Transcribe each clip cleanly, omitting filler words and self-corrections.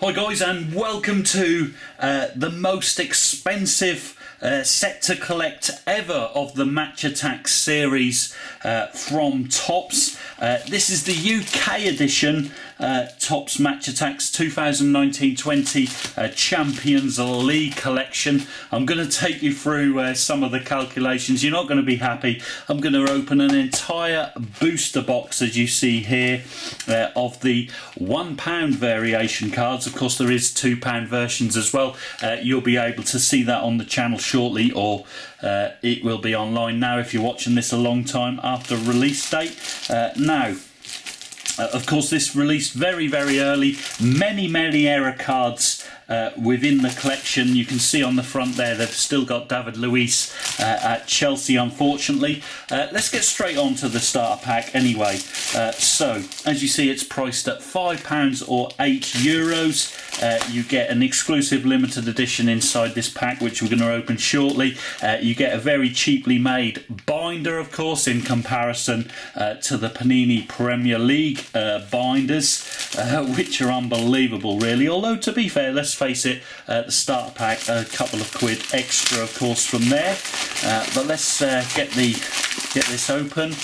Hi guys, and welcome to the most expensive set to collect ever of the Match Attax series from Topps. This is the UK edition Topps Match Attax 2019-20 Champions League collection. I'm going to take you through some of the calculations. You're not going to be happy. I'm going to open an entire booster box, as you see here, of the £1 variation cards. Of course, there is £2 versions as well. You'll be able to see that on the channel shortly, or it will be online now if you're watching this a long time after release date. Of course, this released very early. Many error cards within the collection. You can see on the front there they've still got David Luiz at Chelsea, unfortunately. Let's get straight on to the starter pack anyway. So as you see, it's priced at £5 or €8. You get an exclusive limited edition inside this pack, which we're going to open shortly. You get a very cheaply made binder, of course, in comparison to the Panini Premier League binders, which are unbelievable really. Although, to be fair, let's face it, the starter pack, a couple of quid extra, of course, from there. But let's get this open.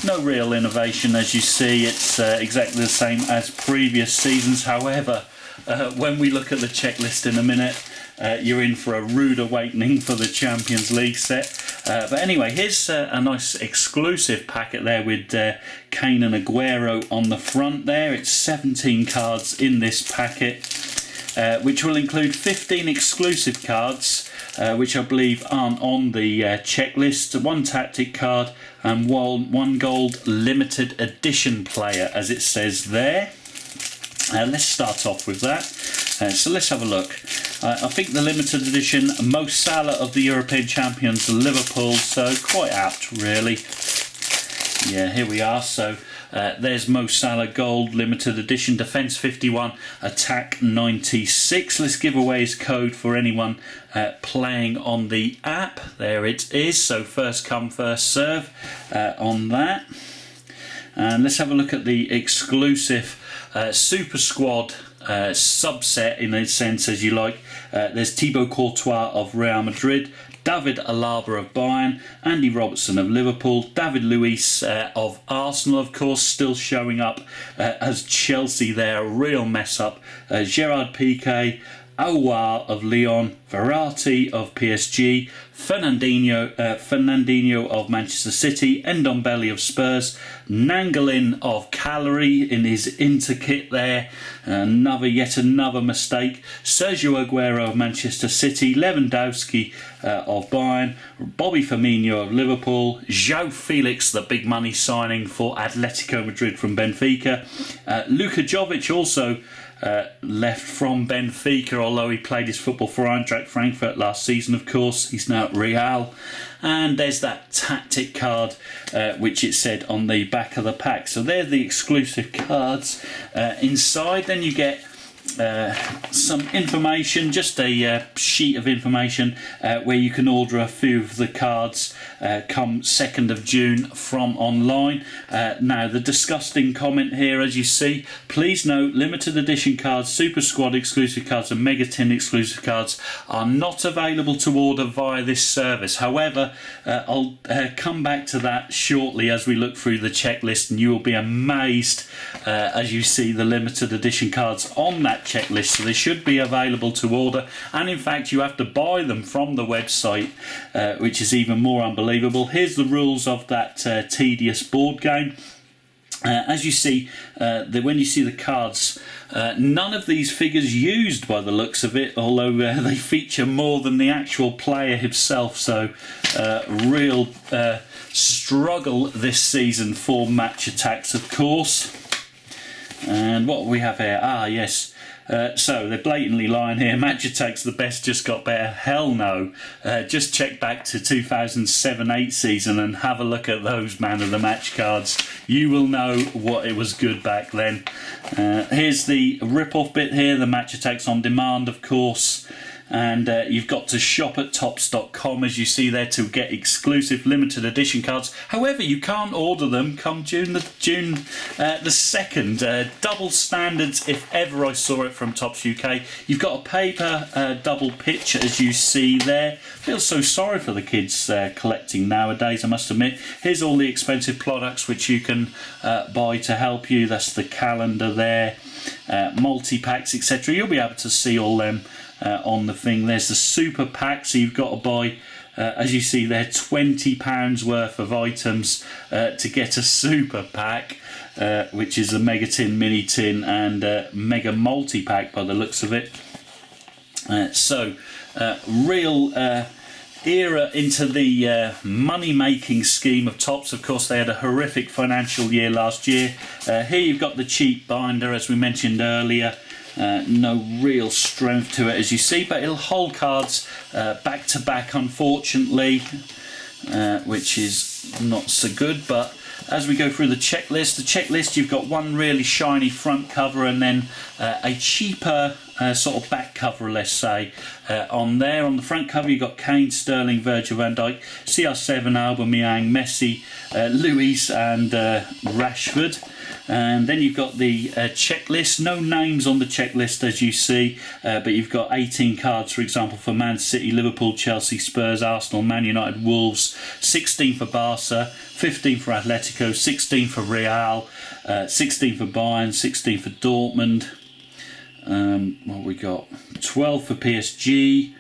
No real innovation, as you see. It's exactly the same as previous seasons. However, when we look at the checklist in a minute, you're in for a rude awakening for the Champions League set. But anyway, here's a nice exclusive packet there with Kane and Aguero on the front there. It's 17 cards in this packet, which will include 15 exclusive cards, which I believe aren't on the checklist, one tactic card and one gold limited edition player, as it says there. Let's start off with that. So let's have a look. I think the limited edition, Mo Salah of the European champions Liverpool, so quite apt really. Yeah, here we are. So there's Mo Salah gold limited edition, defense 51, attack 96. Let's give away his code for anyone playing on the app. There it is. So first come first serve on that. And let's have a look at the exclusive Super Squad subset, in a sense, as you like. There's Thibaut Courtois of Real Madrid, David Alaba of Bayern, Andy Robertson of Liverpool, David Luiz of Arsenal, of course, still showing up as Chelsea there, a real mess up, Gerard Piqué, Aouar of Lyon, Verratti of PSG, Fernandinho of Manchester City, Ndombele of Spurs, Nangalin of Cagliari in his Inter kit there, yet another mistake, Sergio Aguero of Manchester City, Lewandowski of Bayern, Bobby Firmino of Liverpool, João Felix, the big money signing for Atletico Madrid from Benfica, Luka Jovic also left from Benfica, although he played his football for Eintracht Frankfurt last season, of course. He's now at Real. And there's that tactic card, which it said on the back of the pack. So they're the exclusive cards inside. Then you get some information, just a sheet of information where you can order a few of the cards come 2nd of June from online. Now, the disgusting comment here, as you see, please note limited edition cards, Super Squad exclusive cards and Mega Tin exclusive cards are not available to order via this service. However, I'll come back to that shortly as we look through the checklist, and you will be amazed as you see the limited edition cards on that checklist. So they should be available to order, and in fact you have to buy them from the website, which is even more unbelievable. Here's the rules of that tedious board game. As you see, when you see the cards, none of these figures used by the looks of it, although they feature more than the actual player himself. So real struggle this season for Match Attax, of course. And what we have here? Yes. So they're blatantly lying here. Match Attax the best, just got better. Hell no. Just check back to 2007-8 season and have a look at those man of the match cards. You will know what it was good back then. Here's the rip-off bit here, the Match Attax on demand, of course. And you've got to shop at topps.com, as you see there, to get exclusive limited edition cards. However, you can't order them come June the 2nd. Double standards, if ever I saw it, from Topps UK. You've got a paper double pitch, as you see there. Feel so sorry for the kids collecting nowadays, I must admit. Here's all the expensive products which you can buy to help you. That's the calendar there, multi-packs, etc. You'll be able to see all them on the thing. There's the super pack, so you've got to buy, as you see there, £20 worth of items to get a super pack, which is a mega tin, mini tin, and mega multi pack by the looks of it. Real era into the money-making scheme of Topps. Of course, they had a horrific financial year last year. Here you've got the cheap binder, as we mentioned earlier. No real strength to it, as you see, but it'll hold cards back to back, unfortunately, which is not so good. But as we go through the checklist, you've got one really shiny front cover and then a cheaper sort of back cover, let's say, on there. On the front cover, you've got Kane, Sterling, Virgil van Dijk, CR7, Aubameyang, Messi, Luis and Rashford. And then you've got the checklist. No names on the checklist, as you see, but you've got 18 cards, for example, for Man City, Liverpool, Chelsea, Spurs, Arsenal, Man United, Wolves, 16 for Barca, 15 for Atletico, 16 for Real, 16 for Bayern, 16 for Dortmund. What we got? 12 for PSG.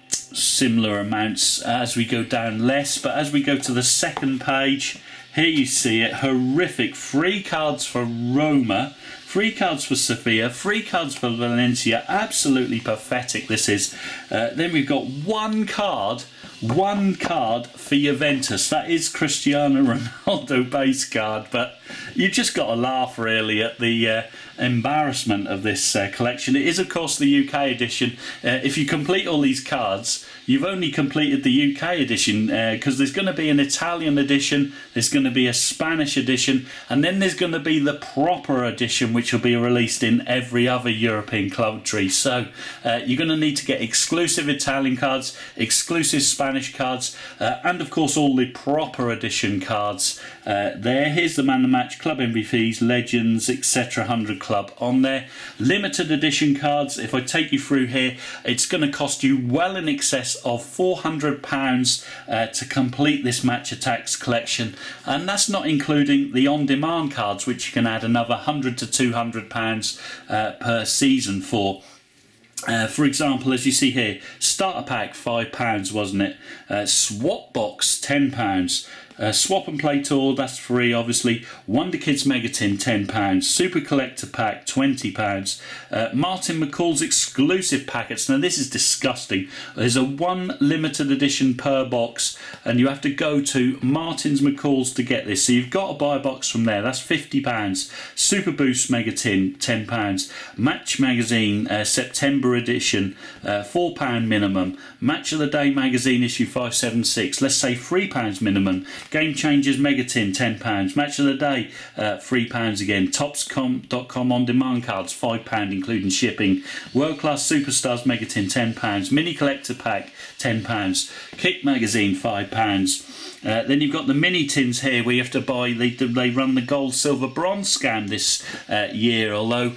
Similar amounts as we go down, less, but as we go to the second page, here you see it, horrific. 3 cards for Roma, 3 cards for Sevilla, 3 cards for Valencia. Absolutely pathetic this is. Then we've got one card for Juventus. That is Cristiano Ronaldo base card, but you just got to laugh really at the embarrassment of this collection. It is, of course, the UK edition. If you complete all these cards, you've only completed the UK edition, because there's going to be an Italian edition, there's going to be a Spanish edition, and then there's going to be the proper edition, which will be released in every other European country. So you're going to need to get exclusive Italian cards, exclusive Spanish cards, and of course all the proper edition cards there. Here's the Man of the Match, Club MVPs, Legends, etc. 100 Club on there. Limited edition cards, if I take you through here, it's going to cost you well in excess of £400 to complete this Match Attax collection, and that's not including the on-demand cards, which you can add another £100 to £200 per season for. For example, as you see here, starter pack £5, wasn't it? Swap box £10. Swap and play tour, that's free obviously. Wonder Kids Mega Tin £10. Super Collector Pack £20. Martin McCall's exclusive packets. Now this is disgusting. There's a 1 limited edition per box, and you have to go to Martin's McCall's to get this. So you've got to buy a box from there. That's £50. Super Boost Mega Tin £10. Match Magazine September edition £4 minimum. Match of the Day Magazine issue 576. Let's say £3 minimum. Game Changers Mega Tin £10. Match of the Day £3 again. Topps.com on demand cards £5 including shipping. World Class Superstars Mega Tin £10. Mini Collector Pack £10. Kick Magazine £5. Then you've got the mini tins here where you have to buy, they run the gold, silver, bronze scam this year, although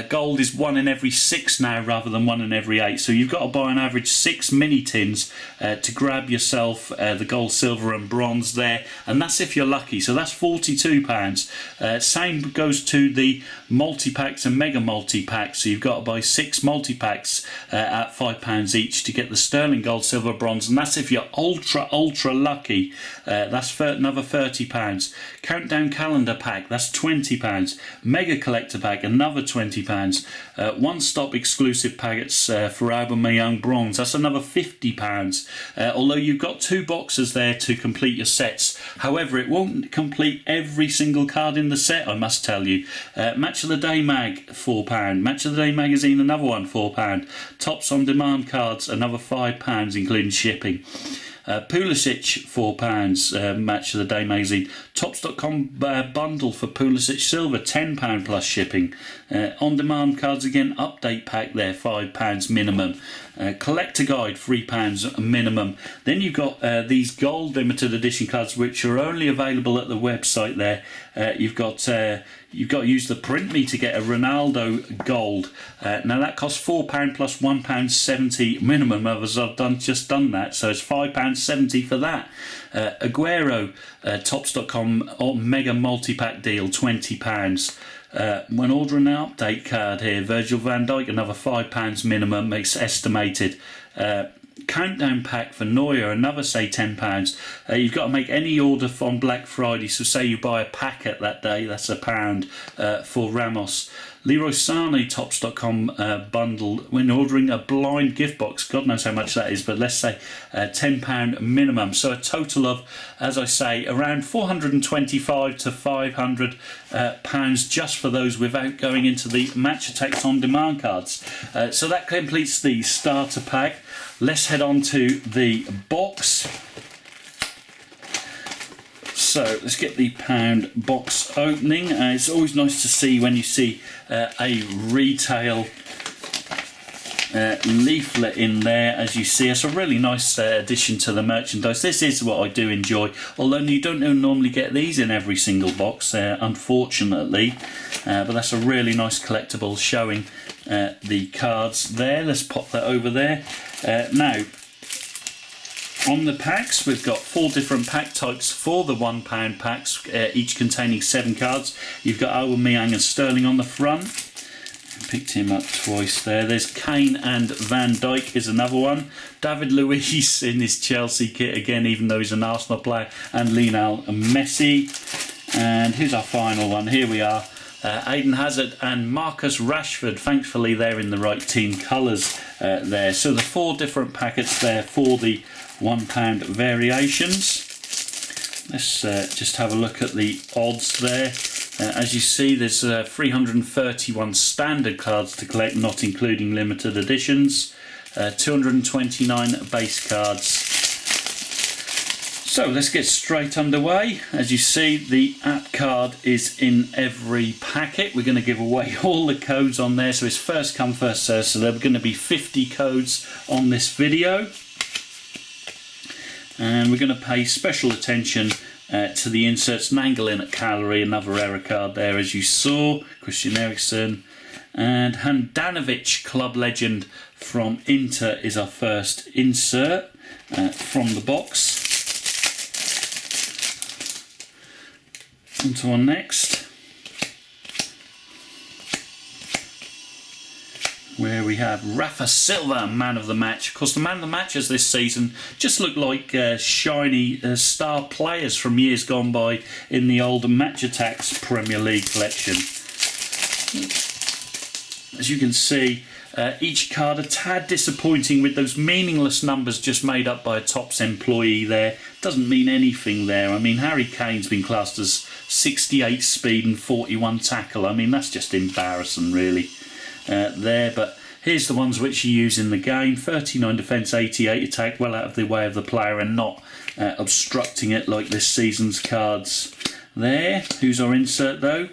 gold is 1 in every 6 now rather than 1 in every 8. So you've got to buy an average 6 mini tins to grab yourself the gold, silver and bronze there, and that's if you're lucky. So that's £42. Same goes to the multi-packs and mega multi-packs. So you've got to buy 6 multi-packs at £5 each to get the sterling, gold, silver, bronze, and that's if you're ultra lucky. That's another £30. Countdown calendar pack, that's £20. Mega collector pack, another £20. One stop exclusive packets for Aubameyang bronze, that's another £50. Although you've got 2 boxes there to complete your sets. However, it won't complete every single card in the set, I must tell you. Match of the Day mag, £4. Match of the Day magazine, another one, £4. Topps on demand cards, another £5 including shipping. Pulisic £4, Match of the Day magazine. Tops.com bundle for Pulisic Silver, £10 plus shipping. On-demand cards again, update pack there, £5 minimum. Collector guide, £3 minimum. Then you've got these gold limited edition cards, which are only available at the website there. You've got to use the print me to get a Ronaldo gold. Now that costs £4 plus £1.70 minimum. Others I've just done that, so it's £5.70 for that. Aguero, Tops.com mega multi-pack deal, £20. When ordering an update card here, Virgil van Dijk, another £5 minimum, makes estimated. Countdown pack for Neuer, another say £10. You've got to make any order on Black Friday, so say you buy a packet that day, that's £1 for Ramos. Leroy Sané, Tops.com bundle, when ordering a blind gift box, God knows how much that is, but let's say £10 minimum. So a total of, as I say, around £425 to £500 just for those without going into the Match Attax on-demand cards. So that completes the starter pack. Let's head on to the box. So let's get the pound box opening. It's always nice to see when you see a retail leaflet in there. As you see, it's a really nice addition to the merchandise. This is what I do enjoy, although you don't normally get these in every single box, unfortunately, but that's a really nice collectible showing the cards there. Let's pop that over there. Now on the packs, we've got 4 different pack types for the £1 packs, each containing 7 cards. You've got Aubameyang and Sterling on the front. Picked him up twice there. There's Kane and Van Dijk is another one. David Luiz in his Chelsea kit again, even though he's an Arsenal player. And Lionel Messi. And here's our final one. Here we are. Eden Hazard and Marcus Rashford. Thankfully, they're in the right team colours there. So the 4 different packets there for the £1 variations. Let's just have a look at the odds there. As you see, there's 331 standard cards to collect, not including limited editions. 229 base cards. So let's get straight underway. As you see, the app card is in every packet. We're going to give away all the codes on there, so it's first come, first served. So there are going to be 50 codes on this video. And we're going to pay special attention to the inserts. Nangelin at Calorie, another error card there as you saw. Christian Eriksen. And Handanovic, club legend from Inter, is our first insert from the box. On to our next, where we have Rafa Silva, man of the match. Of course, the man of the matches this season just look like shiny star players from years gone by in the old Match Attax Premier League collection. As you can see, each card a tad disappointing with those meaningless numbers just made up by a Tops employee there. Doesn't mean anything there. I mean, Harry Kane's been classed as 68 speed and 41 tackle. I mean, that's just embarrassing, really. There, but here's the ones which you use in the game. 39 defence, 88 attack, well out of the way of the player and not obstructing it like this season's cards there. Who's our insert though?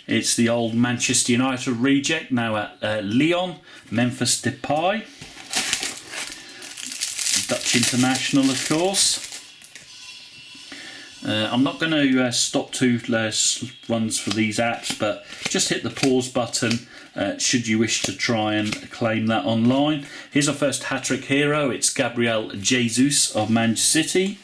It's the old Manchester United reject, now at Lyon, Memphis Depay. Dutch international, of course. I'm not going to stop to runs for these apps, but just hit the pause button should you wish to try and claim that online. Here's our first hat-trick hero. It's Gabriel Jesus of Manchester City.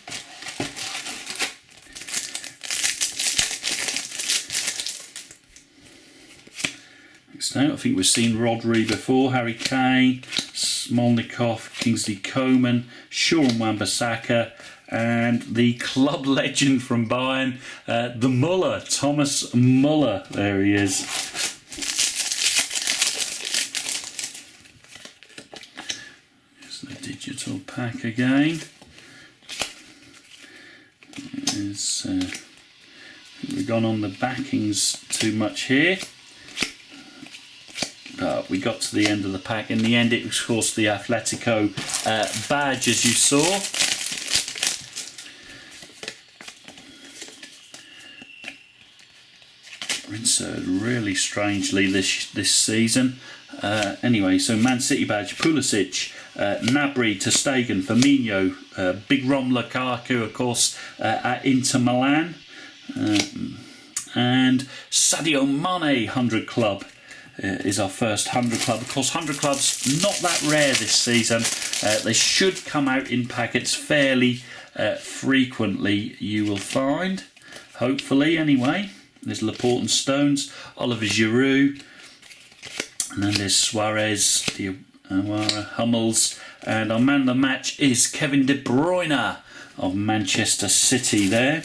Next out, I think we've seen Rodri before. Harry Kane, Smolnikov, Kingsley Coman, Sean Wan-Bissaka, and the club legend from Bayern, the Muller, Thomas Muller. There he is. Here's the digital pack again. We've gone on the backings too much here. But we got to the end of the pack. In the end, it was, of course, the Atletico badge, as you saw. inserted really strangely this season. Anyway, so Man City badge, Pulisic, Gnabry, ter Stegen, Firmino, Big Rom Lukaku, of course, at Inter Milan, and Sadio Mane 100 club is our first 100 club. Of course, 100 clubs not that rare this season. They should come out in packets fairly frequently, you will find, hopefully anyway. There's Laporte and Stones, Oliver Giroud, and then there's Suarez, Diawara, Hummels, and our man of the match is Kevin De Bruyne of Manchester City there.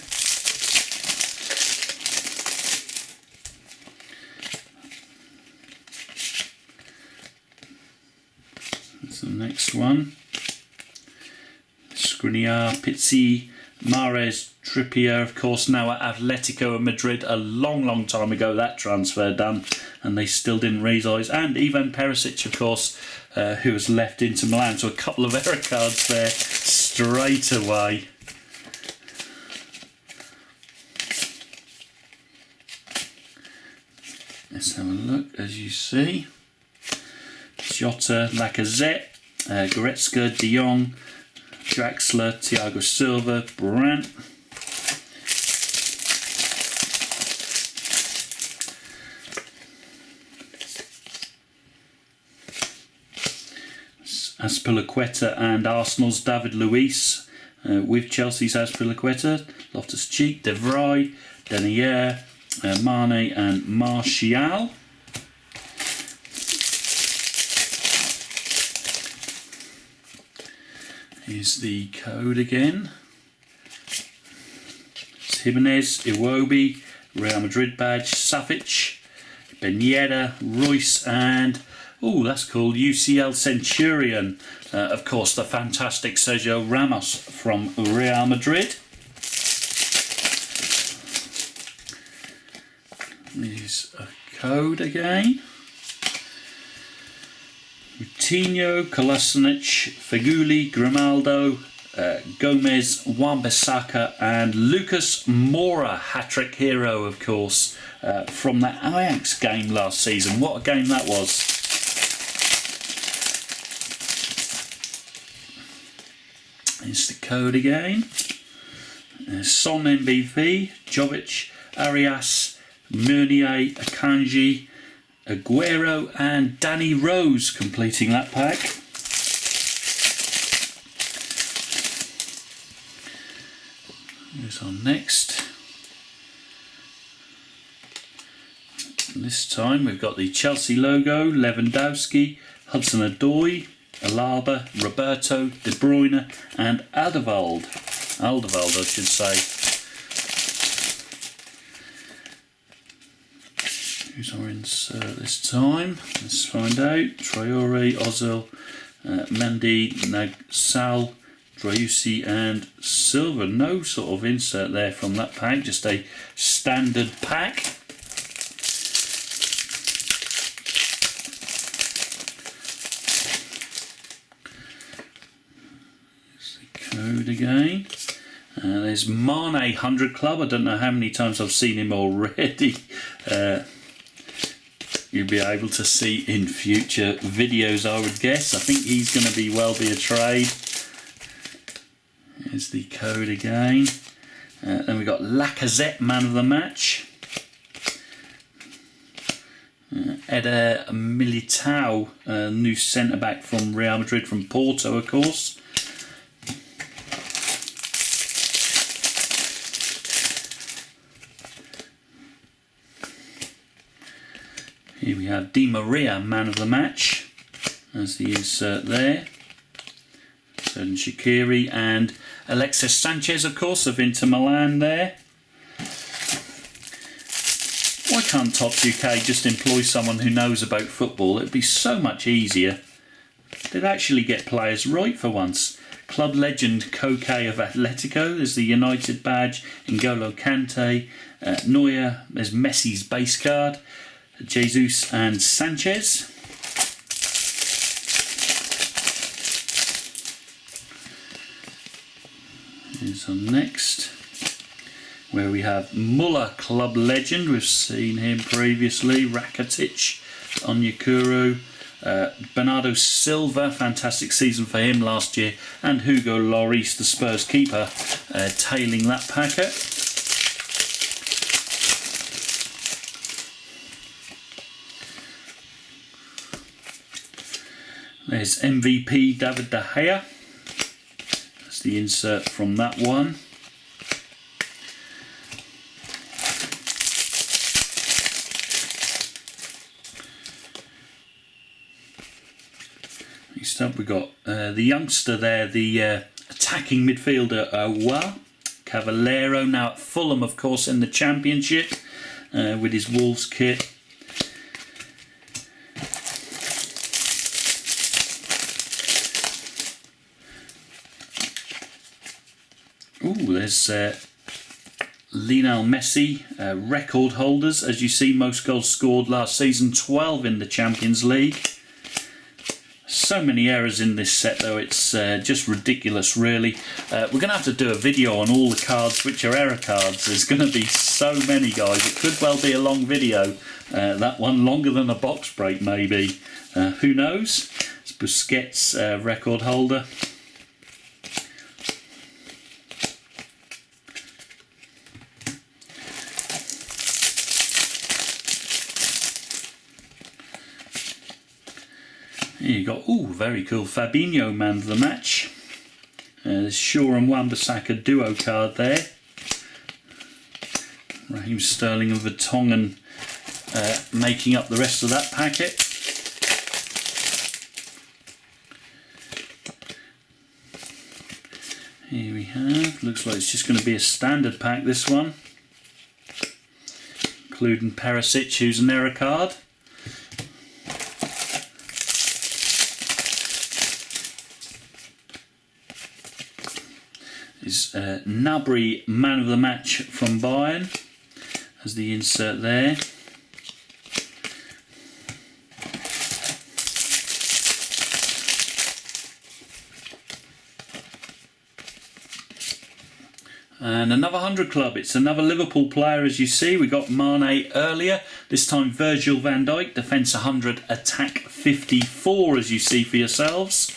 That's the next one. Skriniar, Pizzi, Mahrez, Trippier, of course, now at Atletico of Madrid. A long time ago that transfer done, and they still didn't realise. And Ivan Perisic, of course, who has left Inter Milan. So a couple of error cards there straight away. Let's have a look. As you see, Jota, Lacazette, Goretzka, De Jong, Draxler, Thiago Silva, Brandt. Azpilicueta and Arsenal's David Luiz, with Chelsea's Azpilicueta, Loftus-Cheek, De Vrij, Denier, Mane and Martial. Here's the code again. It's Jimenez, Iwobi, Real Madrid badge, Savic, Ben Yedder, Royce, and oh, that's called UCL Centurion. Of course, the fantastic Sergio Ramos from Real Madrid. Here's a code again. Coutinho, Kolasinac, Feguli, Grimaldo, Gomez, Wan-Bissaka and Lucas Moura, hat-trick hero, of course, from that Ajax game last season. What a game that was. Here's the code again. Son MVP, Jovic, Arias, Meunier, Akanji, Aguero and Danny Rose completing that pack. Here's our next. And this time we've got the Chelsea logo, Lewandowski, Hudson-Odoi, Alaba, Roberto, De Bruyne and Alderweireld, I should say. Who's our insert this time? Let's find out. Traore, Ozil, Mendy, Nagsal, Driussi and Silva. No sort of insert there from that pack, just a standard pack. Here's the code again. There's Mane 100 Club. I don't know how many times I've seen him already. You'll be able to see in future videos, I would guess. I think he's going to be a trade. Here's the code again. Then we've got Lacazette, man of the match. Eder Militao, new centre-back from Real Madrid, from Porto, of course. Here we have Di Maria, man of the match, as the insert there. Xherdan Shaqiri and Alexis Sanchez, of course, of Inter Milan there. Why can't Tops UK just employ someone who knows about football? It'd be so much easier. They'd actually get players right for once. Club legend Koke of Atletico, there's the United badge, N'Golo Kante, Neuer, there's Messi's base card, Jesus and Sanchez. Here's our next. where we have Muller, club legend. We've seen him previously. Rakitic, Onyekuru, Bernardo Silva, fantastic season for him last year, and Hugo Lloris, the Spurs keeper, tailing that packet. There's MVP David De Gea. That's the insert from that one. Next up we've got the youngster there, the attacking midfielder Cavallero, now at Fulham of course in the Championship with his Wolves kit. Ooh, there's Lionel Messi, record holders. As you see, most goals scored last season, 12 in the Champions League. So many errors in this set though, it's just ridiculous really. We're going to have to do a video on all the cards which are error cards. There's going to be so many, guys. It could well be a long video. That one longer than a box break maybe. Who knows? It's Busquets, record holder. Here you got, ooh, very cool, Fabinho, man of the match. There's Shaw and Wan-Bissaka duo card there. Raheem Sterling and Vertonghen making up the rest of that packet. Here we have, looks like it's just going to be a standard pack, this one. Including Perisic, who's an error card. Is Gnabry, man of the match from Bayern, as the insert there. And another 100 club, it's another Liverpool player as you see. We got Mane earlier, this time Virgil van Dijk, defence 100, attack 54 as you see for yourselves.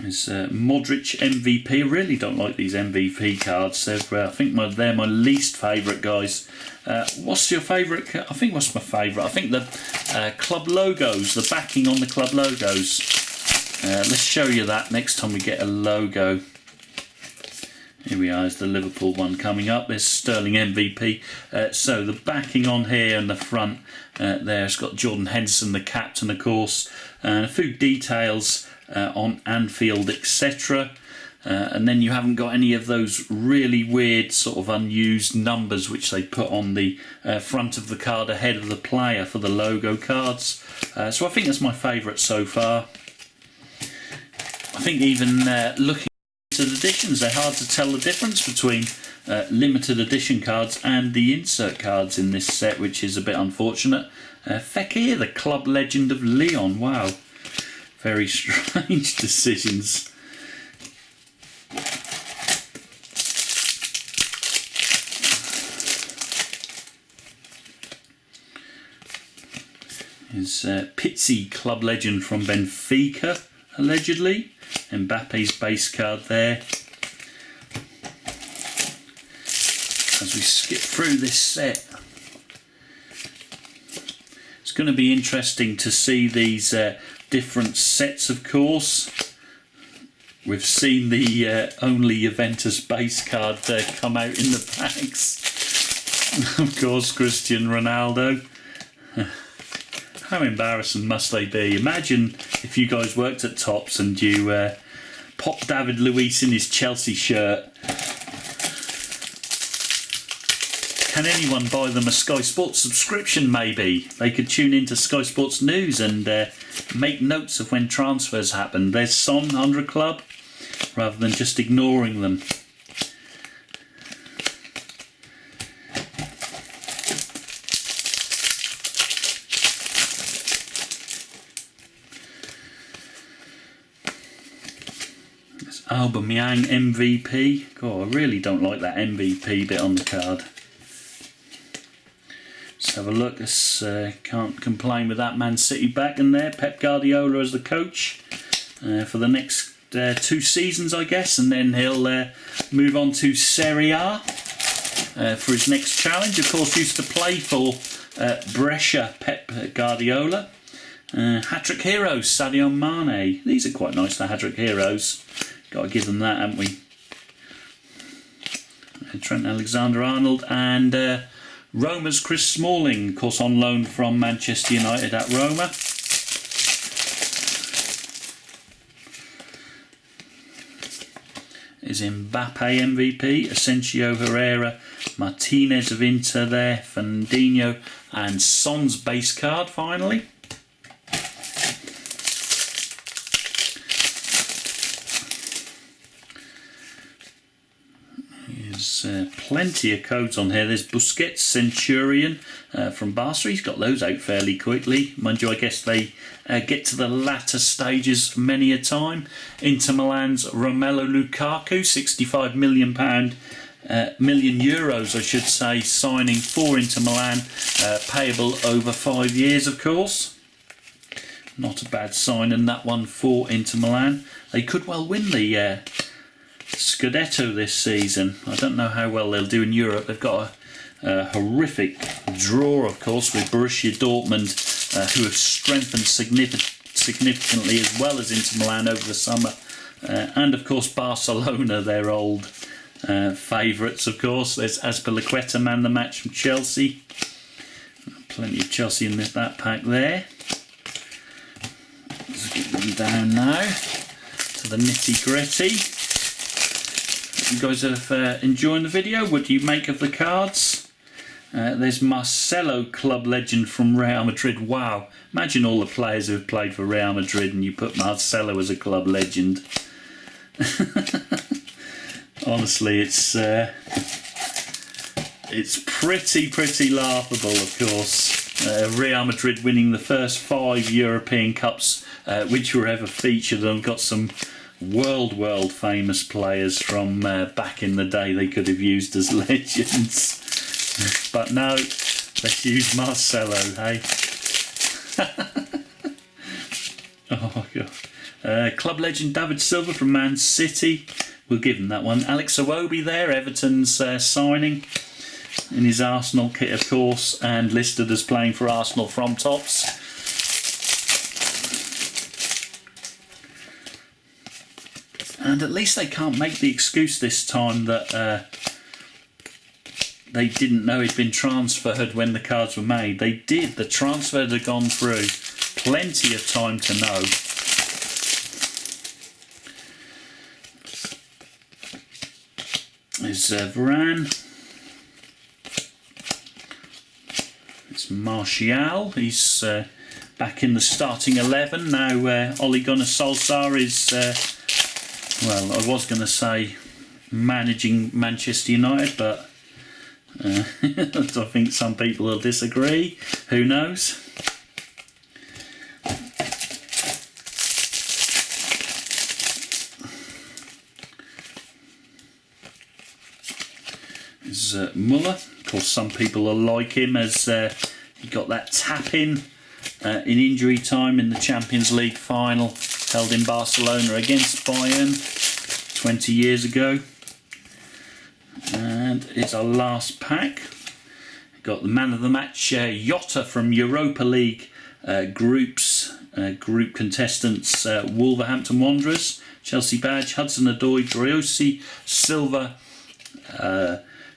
There's Modric MVP. I really don't like these MVP cards. I think they're my least favourite, guys. What's your favourite? I think what's my favourite? I think the club logos, the backing on the club logos. Let's show you that next time we get a logo. Here we are, there's the Liverpool one coming up. There's Sterling MVP. So the backing on here and the front there, it's got Jordan Henderson, the captain, of course, and a few details on Anfield, etc. And then you haven't got any of those really weird sort of unused numbers which they put on the front of the card ahead of the player for the logo cards. So I think that's my favourite so far. I think even looking at limited editions, they're hard to tell the difference between limited edition cards and the insert cards in this set, which is a bit unfortunate. Fekir, the club legend of Lyon, wow. Very strange decisions. Is Pizzi, club legend from Benfica, allegedly. Mbappe's base card there. As we skip through this set, it's going to be interesting to see these different sets, of course. We've seen the only Juventus base card come out in the packs. Of course, Cristiano Ronaldo. How embarrassing must they be? Imagine if you guys worked at Topps and you popped David Luiz in his Chelsea shirt. Can anyone buy them a Sky Sports subscription maybe? They could tune into Sky Sports News and make notes of when transfers happen. There's Son, 100 Club, rather than just ignoring them. Aubameyang MVP. God, I really don't like that MVP bit on the card. Let's have a look. Can't complain with that Man City back in there. Pep Guardiola as the coach for the next 2 seasons, I guess, and then he'll move on to Serie A for his next challenge. Of course, used to play for Brescia, Pep Guardiola. Hat-trick heroes, Sadio Mane. These are quite nice, the hat-trick heroes. Got to give them that, haven't we? Trent Alexander-Arnold and Roma's Chris Smalling, of course on loan from Manchester United at Roma. Is Mbappe MVP, Asensio, Herrera, Martinez of Inter there, Fernandinho and Son's base card finally. There's plenty of codes on here. There's Busquets, Centurion from Barca. He's got those out fairly quickly. Mind you, I guess they get to the latter stages many a time. Inter Milan's Romelu Lukaku, £65 million, million euros I should say, signing for Inter Milan, payable over 5 years of course. Not a bad signing that one for Inter Milan. They could well win the Scudetto this season. I don't know how well they'll do in Europe. They've got a horrific draw, of course, with Borussia Dortmund, who have strengthened significantly as well as Inter Milan over the summer, and of course Barcelona, their old favourites. Of course, there's Azpilicueta, man the match from Chelsea. Plenty of Chelsea in that pack there. Let's get them down now to the nitty gritty. You guys are enjoying the video. What do you make of the cards? There's Marcelo, club legend from Real Madrid. Wow, imagine all the players who have played for Real Madrid and you put Marcelo as a club legend. Honestly, it's pretty laughable, of course. Real Madrid winning the first 5 European Cups which were ever featured, and got some world famous players from back in the day they could have used as legends. But no, let's use Marcelo, hey? Oh God. Club legend David Silva from Man City. We'll give him that one. Alex Iwobi there, Everton's signing in his Arsenal kit, of course, and listed as playing for Arsenal from Topps. And at least they can't make the excuse this time that they didn't know he'd been transferred when the cards were made. They did. The transfer had gone through. Plenty of time to know. There's Varane. It's Martial. He's back in the starting 11. Now Ole Gunnar Solskjaer is... well, I was going to say managing Manchester United, but I think some people will disagree. Who knows? There's Muller. Of course, some people will like him as he got that tap in injury time in the Champions League final held in Barcelona against Bayern 20 years ago. And it's our last pack. Got the man of the match, Jota from Europa League group contestants, Wolverhampton Wanderers, Chelsea badge, Hudson-Odoi, Driosi, Silva,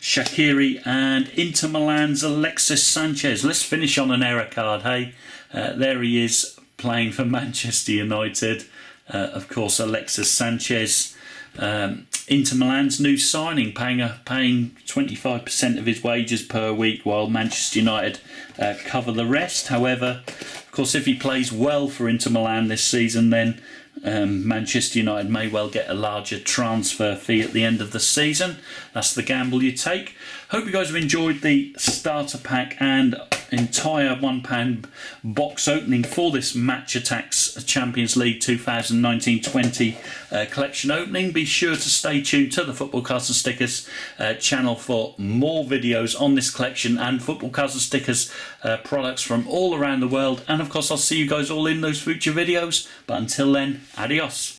Shaqiri, and Inter Milan's Alexis Sanchez. Let's finish on an error card, hey? There he is playing for Manchester United. Of course, Alexis Sanchez, Inter Milan's new signing, paying 25% of his wages per week, while Manchester United cover the rest. However, of course, if he plays well for Inter Milan this season, then Manchester United may well get a larger transfer fee at the end of the season. That's the gamble you take. Hope you guys have enjoyed the starter pack and entire £1 box opening for this Match Attax Champions League 2019-20 collection opening. Be sure to stay tuned to the Football Cards and Stickers channel for more videos on this collection and Football Cards and Stickers products from all around the world. And of course, I'll see you guys all in those future videos. But until then, adios.